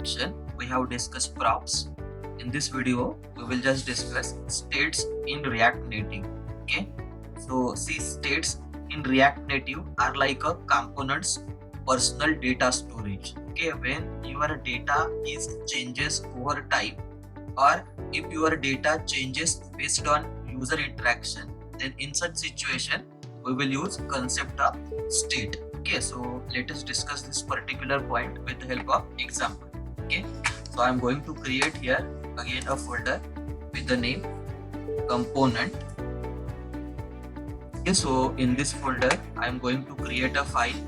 section we have discussed props. In this video we will just discuss states in React Native. Okay, so see, states in React Native are like a component's personal data storage. Okay, when your data is changes over time, or if your data changes based on user interaction, then in such situation we will use concept of state. Okay, so let us discuss this particular point with the help of example. Okay, so I'm going to create here again a folder with the name component. Okay, so in this folder I'm going to create a file.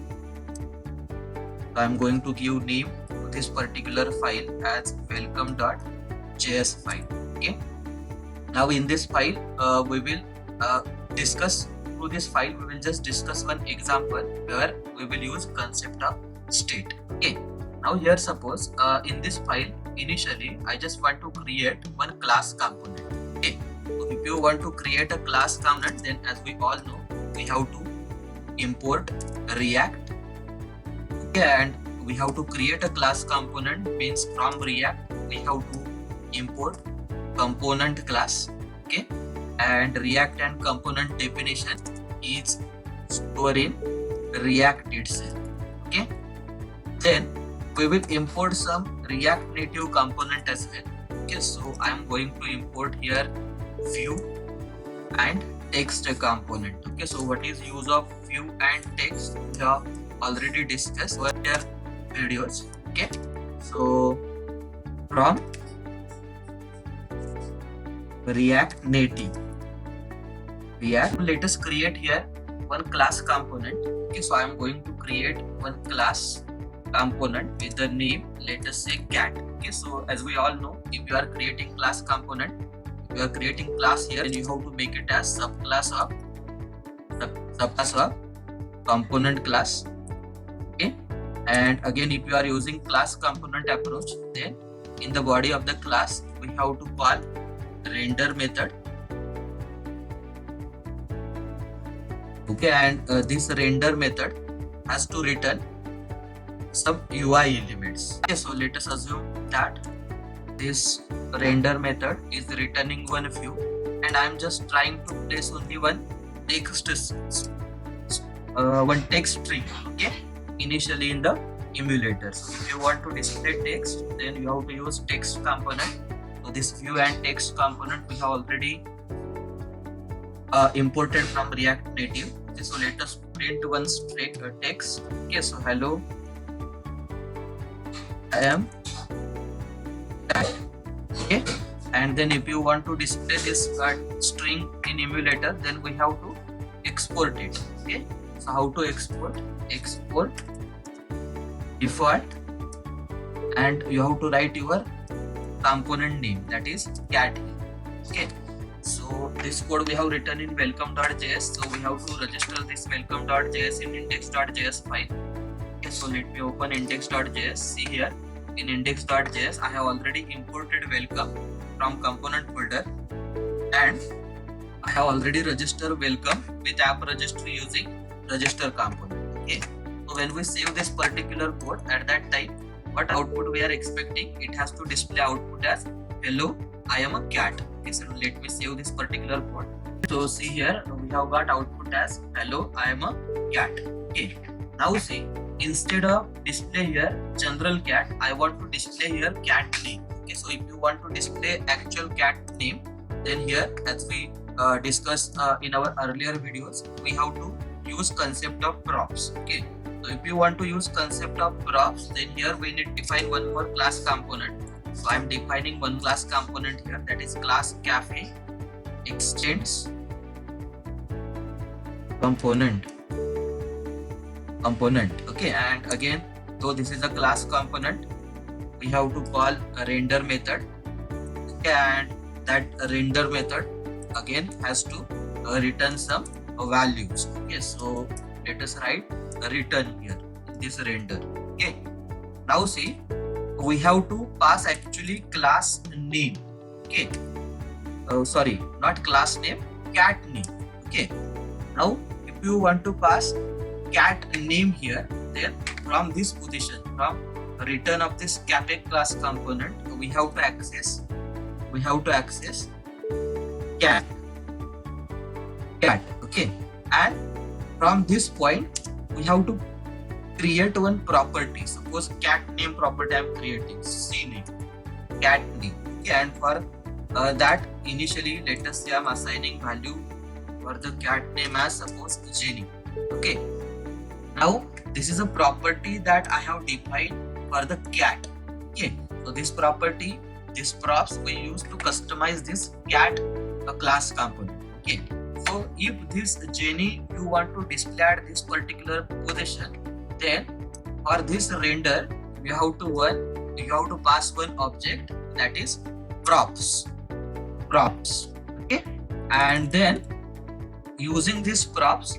So I'm going to give name to this particular file as welcome.js file. Okay, now in this file we will discuss through this file we will just discuss one example where we will use concept of state. Okay, now here suppose in this file initially I just want to create one class component. Okay, so if you want to create a class component, then as we all know we have to import React. Okay, and we have to create a class component, means from React we have to import component class. Okay, and React and component definition is stored in React itself. Okay, then we will import some React Native component as well. Okay, so I am going to import here view and text component. Okay, so what is use of view and text we have already discussed over here videos. Okay, so from React Native, let us create here one class component. Okay, so I am going to create one class component with the name, let us say cat. Okay, so as we all know, if you are creating class component, if you are creating class here, then you have to make it as subclass of component class. Okay, and again if you are using class component approach, then in the body of the class we have to call render method. Okay, and this render method has to return some UI elements. Okay, so let us assume that this render method is returning one view, and I am just trying to place only one text string. Okay, initially in the emulator. So if you want to display text, then you have to use text component. So this view and text component we have already imported from React Native. Okay, so let us print one string text. Okay, so hello, I am cat. Okay, and then if you want to display this string in emulator, then we have to export it. Okay, so how to export? Export default, and you have to write your component name, that is cat. Okay, so this code we have written in welcome.js, so we have to register this welcome.js in index.js file. Okay, so let me open index.js. See here in index.js I have already imported welcome from component folder, and I have already registered welcome with app registry using register component. Okay, so when we save this particular code, at that time what output we are expecting, it has to display output as hello, I am a cat. Okay, so let me save this particular code. So see here we have got output as hello, I am a cat. Okay, now see, instead of display here general cat, I want to display here cat name. Okay, so if you want to display actual cat name, then here as we discussed in our earlier videos, we have to use concept of props. Okay, so if you want to use concept of props, then here we need to define one more class component. So I am defining one class component here, that is class cafe extends component. Okay, and again, so this is a class component, we have to call a render method. Okay, and that render method again has to return some values. Okay, so let us write return here in this render. Okay, now see, we have to pass actually class name. Okay, sorry, not class name, cat name. Okay, now if you want to pass cat name here, then from this position, from return of this cafe class component, we have to access cat, okay, and from this point we have to create one property. Suppose cat name property I am creating, cname, cat name, okay, and for that initially let us say I am assigning value for the cat name as suppose Jenny. Okay, now this is a property that I have defined for the cat. Okay, so this property, this props we use to customize this cat class component. Okay, so if this Jenny you want to display at this particular position, then for this render you have to pass one object, that is props. Okay, and then using these props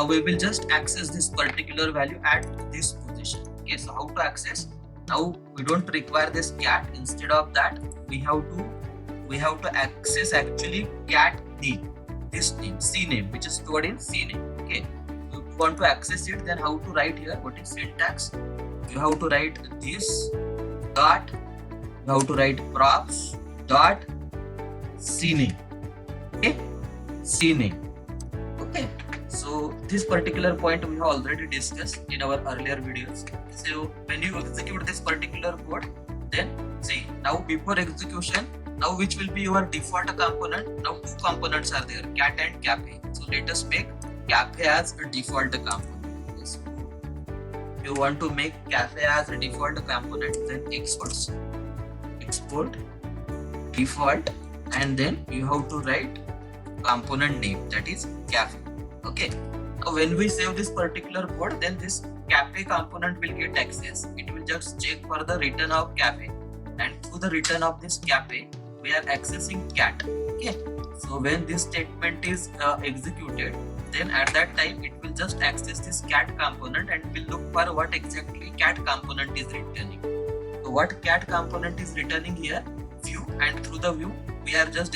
we will just access this particular value at this position. Okay, so how to access? Now we don't require this cat. Instead of that we have to access actually cat name, this name, cname, which is stored in cname. Okay, if you want to access it, then how to write here? What is syntax? You have to write this dot, you have to write props dot cname. Okay, cname. Okay, so this particular point we have already discussed in our earlier videos. So when you execute this particular code, then see, now before execution, now which will be your default component? Now two components are there, cat and cafe. So let us make cafe as a default component. Yes. If you want to make cafe as a default component, then export default, and then you have to write component name, that is cafe. Okay, now when we save this particular code, then this cafe component will get access. It will just check for the return of cafe, and through the return of this cafe we are accessing cat. Okay, so when this statement is executed, then at that time it will just access this cat component and will look for what exactly cat component is returning. So what cat component is returning here? View, and through the view we are just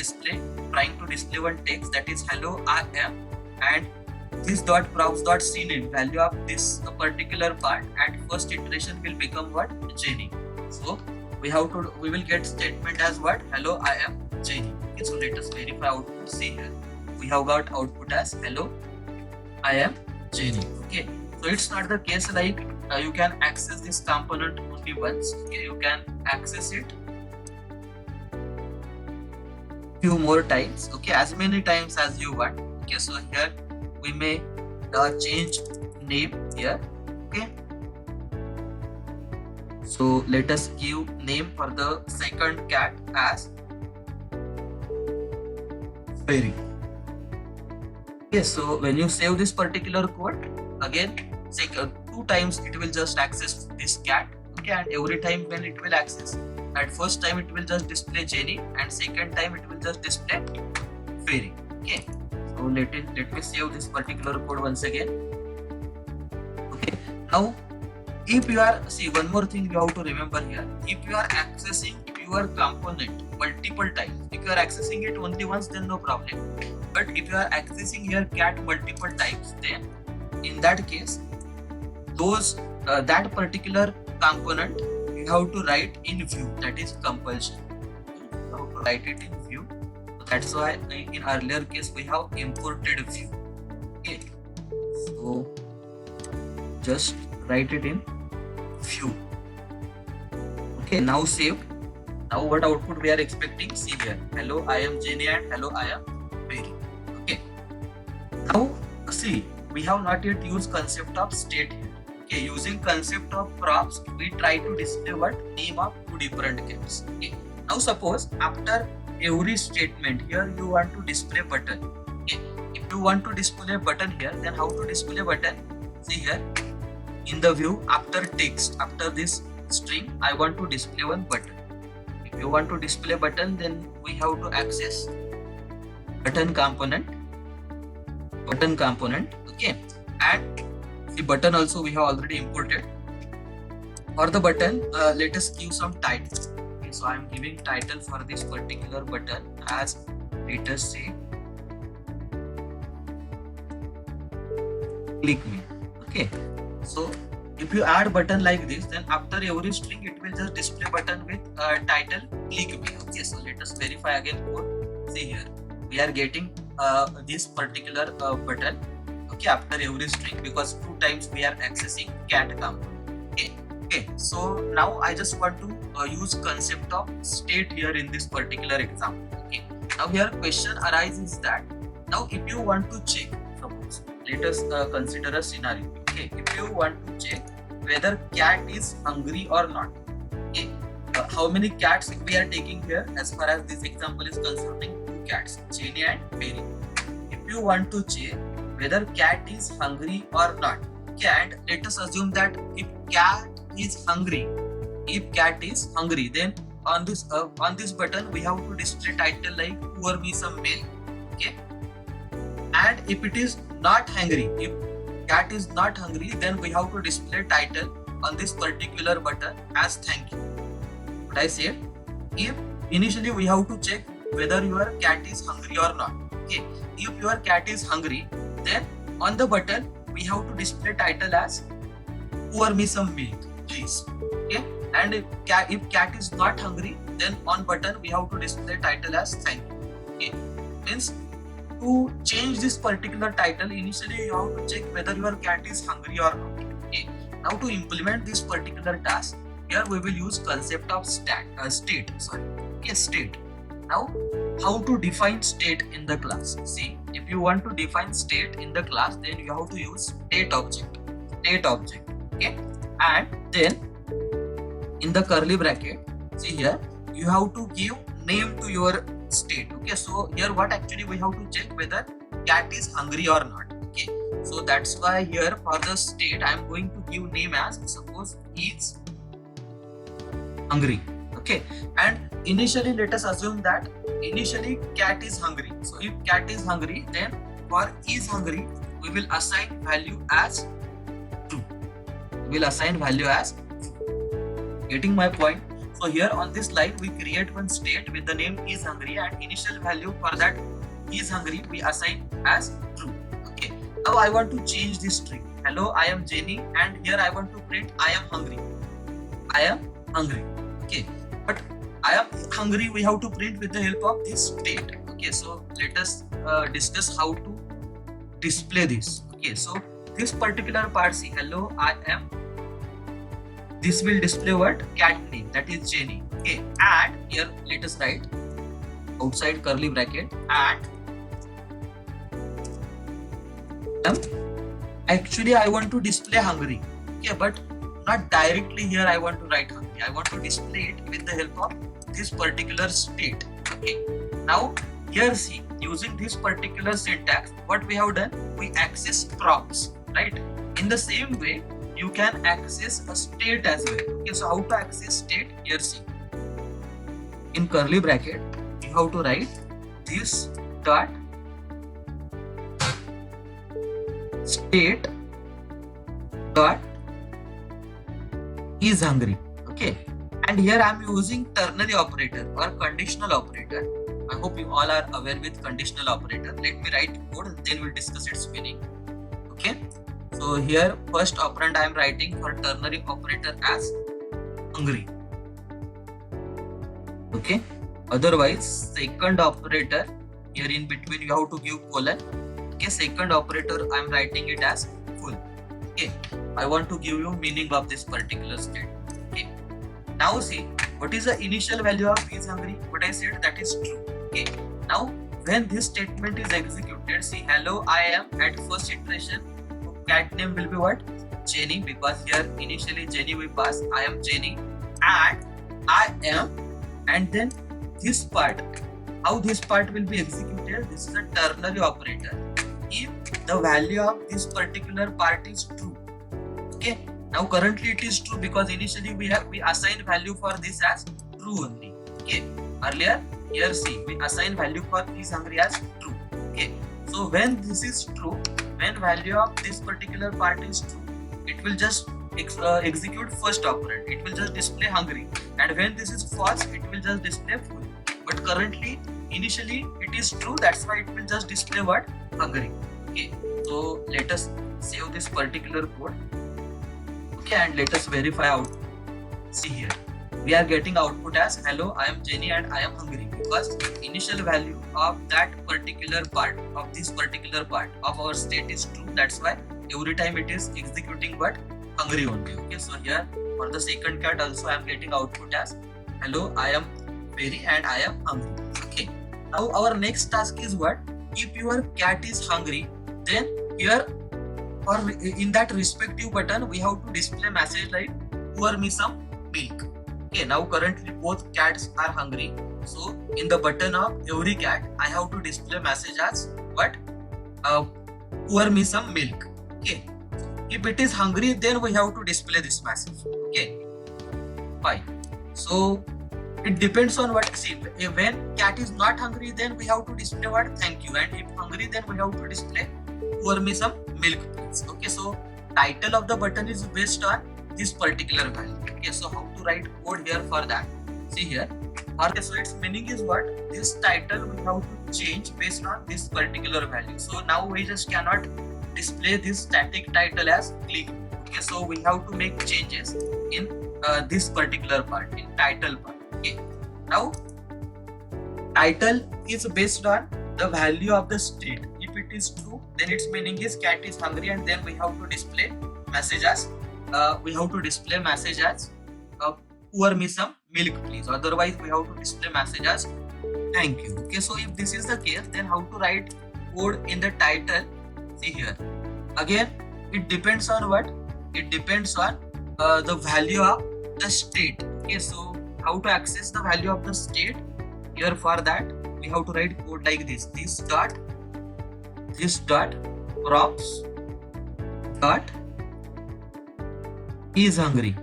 trying to display one text, that is hello I am, and this dot props dot cname, value of this particular part at first iteration will become what? Jenny. So we will get statement as what? Hello I am Jenny. Okay, so let us verify output. See here, we have got output as hello I am Jenny. Okay, so it's not the case like you can access this component only once. Okay, you can access it few more times. Okay, as many times as you want. Okay, so here we may change name here. Okay, so let us give name for the second cat as Fairy. Okay, so when you save this particular code, again two times it will just access this cat. Okay, and every time when it will access, at first time it will just display Jenny, and second time it will just display Fairy. Okay, so let me save this particular code once again. Okay, now if you are, see, one more thing you have to remember here, if you are accessing your component multiple times, if you are accessing it only once, then no problem, but if you are accessing your cat multiple times, then in that case those that particular component you have to write in view, that is compulsion. You have to write it in view. So that's why in earlier case we have imported view. Okay, so just write it in view. Okay, now save. Now what output we are expecting? See here, hello I am Jenny and hello I am Fairy. Okay, now see, we have not yet used concept of state here. Okay, using concept of props, we try to display what? Name of two different cats. Okay, now suppose after every statement here you want to display button. Okay, if you want to display a button here, then how to display button? See here, in the view after text, after this string, I want to display one button. If you want to display button, then we have to access button component. Okay, and the button also we have already imported. For the button, let us give some title. Okay, so I am giving title for this particular button as, let us say, click me. Okay, so If you add button like this, then after every string it will just display button with title click me. Okay, so let us verify again code. See here, we are getting this particular button, okay, after every string, because 2 times we are accessing cat component. Okay, so now I just want to use concept of state here in this particular example. Okay, now here question arises that now if you want to check, suppose let us consider a scenario. Okay, if you want to check whether cat is hungry or not. Okay, how many cats we are taking here? As far as this example is concerning, 2 cats, Jenny and Mary. If you want to check whether cat is hungry or not, okay, and let us assume that if cat is hungry, then on this button we have to display title like pour me some milk. Okay, and if it is not hungry, if cat is not hungry, then we have to display title on this particular button as thank you. What I said, if initially we have to check whether your cat is hungry or not. Okay, if your cat is hungry, then on the button we have to display title as pour me some milk, please. Okay, and if cat is not hungry, then on button we have to display title as thank you. Okay, means to change this particular title, initially you have to check whether your cat is hungry or not. Okay, now to implement this particular task, here we will use concept of state. Okay, state. Now how to define state in the class? See, if you want to define state in the class, then you have to use state object. Okay, and then in the curly bracket, see here, you have to give name to your state. Okay, so here what actually we have to check whether cat is hungry or not. Okay, so that's why here for the state I am going to give name as, suppose, is hungry. Okay, and initially let us assume that initially cat is hungry. So if cat is hungry, then for is hungry we will assign value as true. Getting my point? So here on this line we create one state with the name is hungry, and initial value for that is hungry we assign as true. Okay, now I want to change this string. Hello, I am Jenny, and here I want to print I am hungry. Okay, but I am hungry we have to print with the help of this state. Okay, so let us discuss how to display this. Okay, so this particular part, see, hello, I am. This will display what? Cat name, that is Jenny. Okay, and here let us write outside curly bracket and actually I want to display hungry. Okay, but not directly here I want to write hungry. I want to display it with the help of this particular state. Okay, now here see, using this particular syntax, what we have done, we access props, right? In the same way, you can access a state as well. Okay, so how to access state? Here see, in curly bracket you have to write this dot state dot is hungry. Okay, and here I am using ternary operator or conditional operator. I hope you all are aware with conditional operator. Let me write code and then we'll discuss its meaning. Okay, so here first operand I am writing for ternary operator as hungry. Okay, otherwise second operator, here in between you have to give colon. Okay, second operator I am writing it as full. Okay, I want to give you meaning of this particular state. Okay, now see, what is the initial value of is hungry? What I said, that is true. Okay, now when this statement is executed, see, hello I am, at first iteration cat name will be what? Jenny, because here initially Jenny we pass, I am Jenny, and I am, and then this part, how this part will be executed, this is a ternary operator if the value of this particular part is true. Okay, now currently it is true because initially we assign value for this as true only. Okay, earlier here see, we assign value for is hungry as true. Okay, so when this is true, when value of this particular part is true, it will just execute first operand, it will just display hungry, and when this is false, it will just display full. But currently initially it is true, that's why it will just display what? Hungry. Okay, so let us save this particular code. Okay, and let us verify output. See here, we are getting output as hello, I am Jenny and I am hungry, because initial value of that particular part of this particular part of our state is true. That's why every time it is executing what hungry only. Okay, so here for the second cat also I am getting output as hello, I am very and I am hungry. Okay, now our next task is what? If your cat is hungry, then here or in that respective button we have to display message like pour me some milk. Okay, now currently both cats are hungry, so in the button of every cat I have to display message as what? Pour me some milk. Okay, if it is hungry, then we have to display this message. Okay, fine. So it depends on what. See, when cat is not hungry, then we have to display what? Thank you. And if hungry, then we have to display pour me some milk, please. Okay, so title of the button is based on this particular value. Okay, so how to write code here for that? See here. Okay, so its meaning is what? This title we have to change based on this particular value. So now we just cannot display this static title as click. Okay, so we have to make changes in this particular part, in title part. Okay, now title is based on the value of the state. If it is true, then its meaning is cat is hungry, and then we have to display message as pour me some milk, please. Otherwise we have to display message as thank you. Okay, so if this is the case, then how to write code in the title? See here, again it depends on what? It depends on the value of the state. Okay, so how to access the value of the state? Here for that we have to write code like this: this dot props dot is hungry.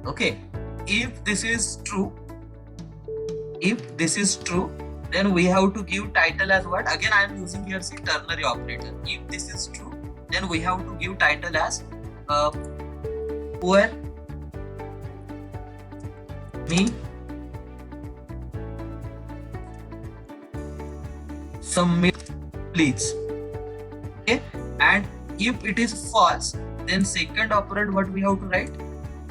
Okay, if this is true, then we have to give title as what? Again I am using here see ternary operator. If this is true, then we have to give title as pour me some milk, please. Okay, and if it is false, then second operand what we have to write?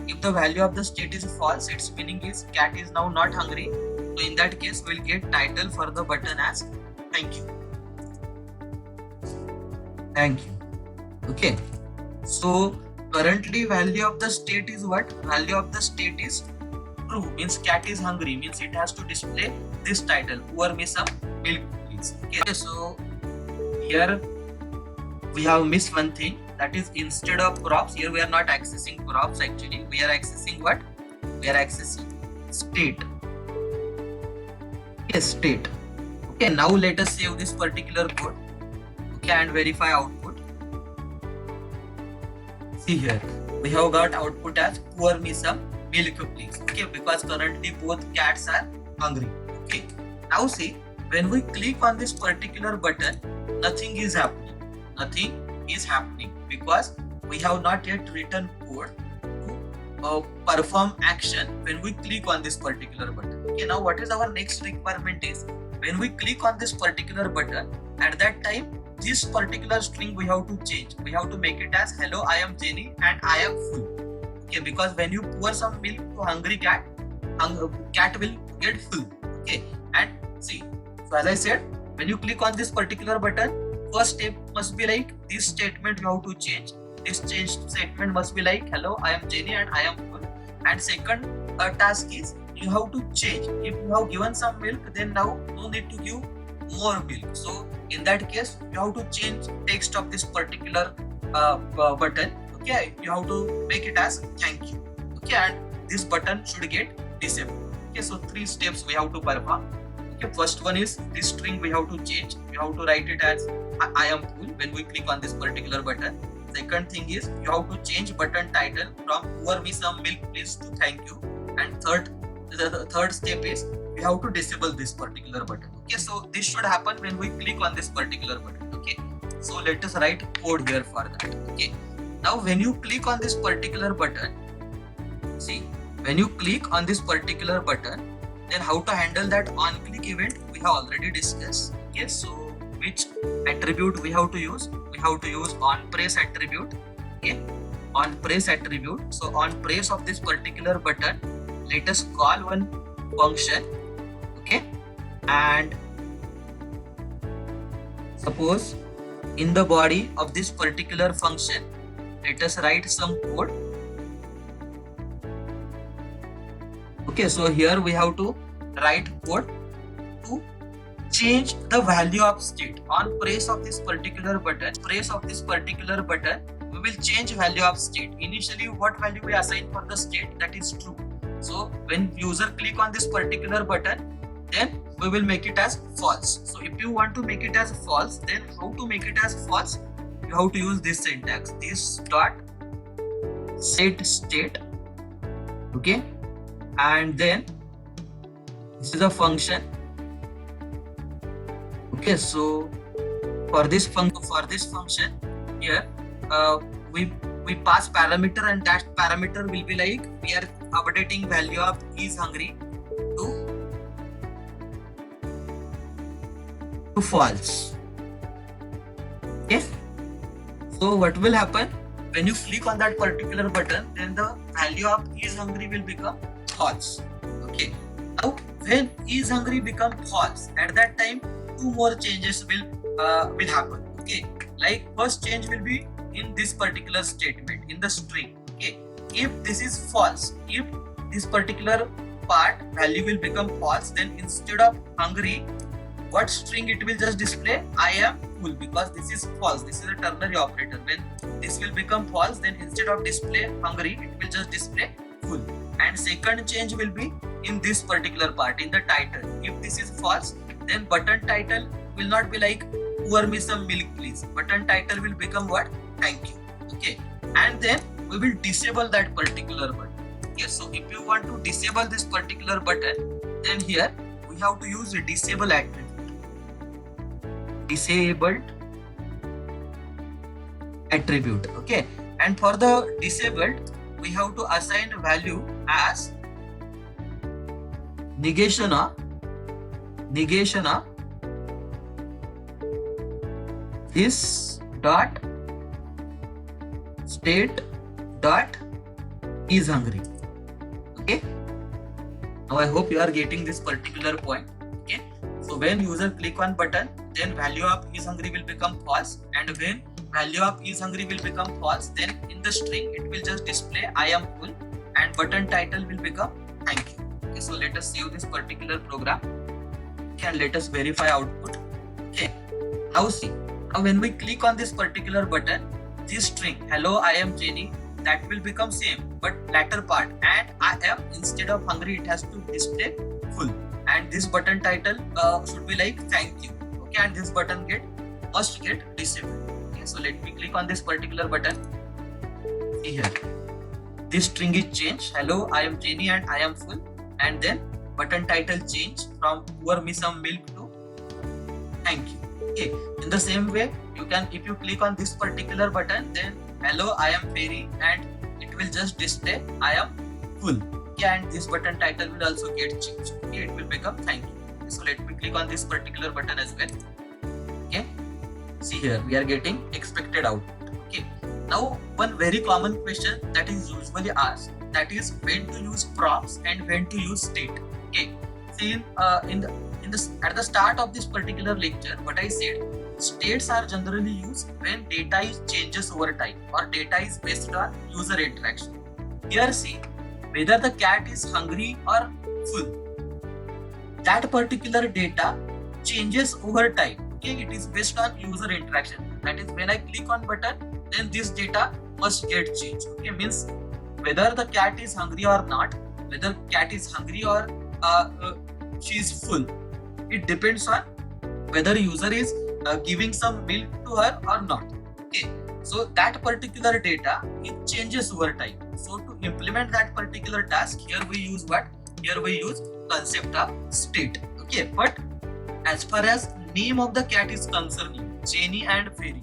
If the value of the state is false, its meaning is cat is now not hungry. So in that case, we'll get title for the button as thank you. Thank you. Okay. So currently value of the state is what? Value of the state is true, means cat is hungry, means it has to display this title, pour me some milk, please. Okay, so here we have missed one thing, that is instead of props, here we are not accessing props actually, we are accessing what? We are accessing state. Yes, state. Okay, now let us save this particular code. Okay, and verify output. See here, we have got output as pour me some milk, please. Okay, because currently both cats are hungry. Okay, now see, when we click on this particular button, nothing is happening. Nothing is happening because we have not yet written code to perform action when we click on this particular button. Okay, now what is our next requirement is, when we click on this particular button, at that time this particular string we have to change. We have to make it as hello, I am Jenny and I am full. Okay, because when you pour some milk to hungry cat, cat will get full. Okay, and see, so as I said, when you click on this particular button, first step must be like this statement you have to change. This change statement must be like hello, I am Jenny and I am full. And second task is you have to change. If you have given some milk, then now no need to give more milk. So in that case, you have to change text of this particular button. Okay, you have to make it as thank you. Okay, and this button should get disabled. Okay, so 3 steps we have to perform. Okay, first one is this string we have to change. You have to write it as I am full when we click on this particular button. Second thing is you have to change button title from pour me some milk please to thank you. And the third step is you have to disable this particular button. Okay, so this should happen when we click on this particular button. Okay, so let us write code here for that. Okay, now when you click on this particular button, see, when you click on this particular button, then how to handle that on click event we have already discussed. Okay, so which attribute we have to use? We have to use on press attribute. Okay, on press attribute. So on press of this particular button, let us call one function. Okay, and suppose in the body of this particular function, let us write some code. Okay, so here we have to write code to change the value of state. On press of this particular button, we will change value of state. Initially, what value we assign for the state, that is true. So when user click on this particular button, then we will make it as false. So if you want to make it as false, then how to make it as false? You have to use this syntax, this dot set state. Okay, and then this is a function. Okay, so for this function here, we pass parameter, and that parameter will be like we are updating value of is hungry to false. Okay, so what will happen when you click on that particular button, then the value of is hungry will become false. Okay, now when is hungry become false, at that time two more changes will happen. Okay, like first change will be in this particular statement in the string. Okay, if this is false, if this particular part value will become false, then instead of hungry, what string it will just display? I am full, because this is false. This is a ternary operator. When this will become false, then instead of display hungry, it will just display full. And second change will be in this particular part, in the title. If this is false, then button title will not be like pour me some milk please. Button title will become what? Thank you. Okay, and then we will disable that particular button. Okay, so if you want to disable this particular button, then here we have to use a disable attribute. Disabled attribute. Okay, and for the disabled, we have to assign value as negation of this dot state dot is hungry. Okay, now I hope you are getting this particular point. Okay, so when user click on button, then value of is hungry will become false, and when value of is hungry will become false, then in the string it will just display I am full, and button title will become thank you. Okay, so let us save this particular program. Okay, and let us verify output. Okay, now see, now when we click on this particular button, this string hello I am Jenny, that will become same, but latter part, and I am instead of hungry it has to display full, and this button title should be like thank you. Okay, and this button must get disabled. Okay, so let me click on this particular button. See here, this string is changed, hello I am Jenny and I am full, and then button title change from pour me some milk to thank you. Okay, in the same way, you can, if you click on this particular button, then hello I am Fairy, and it will just display I am full. Okay, and this button title will also get changed. Okay, it will become thank you. Okay, so let me click on this particular button as well. Okay, see here we are getting expected output. Okay, now one very common question that is usually asked, that is when to use props and when to use state. Okay, see at the start of this particular lecture, what I said, states are generally used when data is changes over time or data is based on user interaction. Here see, whether the cat is hungry or full, that particular data changes over time. Okay, it is based on user interaction. That is, when I click on button, then this data must get changed. Okay, means whether the cat is hungry or not, whether cat is hungry or she is full, it depends on whether user is giving some milk to her or not. Okay, so that particular data, it changes over time. So to implement that particular task, here we use what? Here we use concept of state. Okay, but as far as name of the cat is concerned, Jenny and Fairy,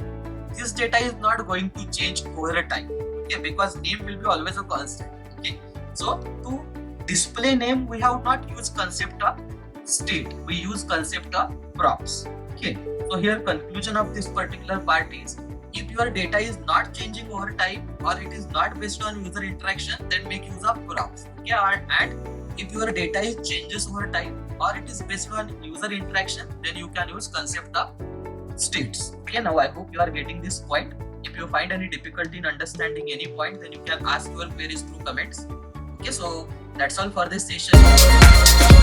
this data is not going to change over a time. Okay, because name will be always a constant. Okay, so to display name, we have not used concept of state, we use concept of props. Okay, so here conclusion of this particular part is, If your data is not changing over time or it is not based on user interaction, then make use of graphs. Okay, and if your data is changes over time or it is based on user interaction, then you can use concept of states. Okay, now I hope you are getting this point. If you find any difficulty in understanding any point, then you can ask your queries through comments. Okay, so that's all for this session.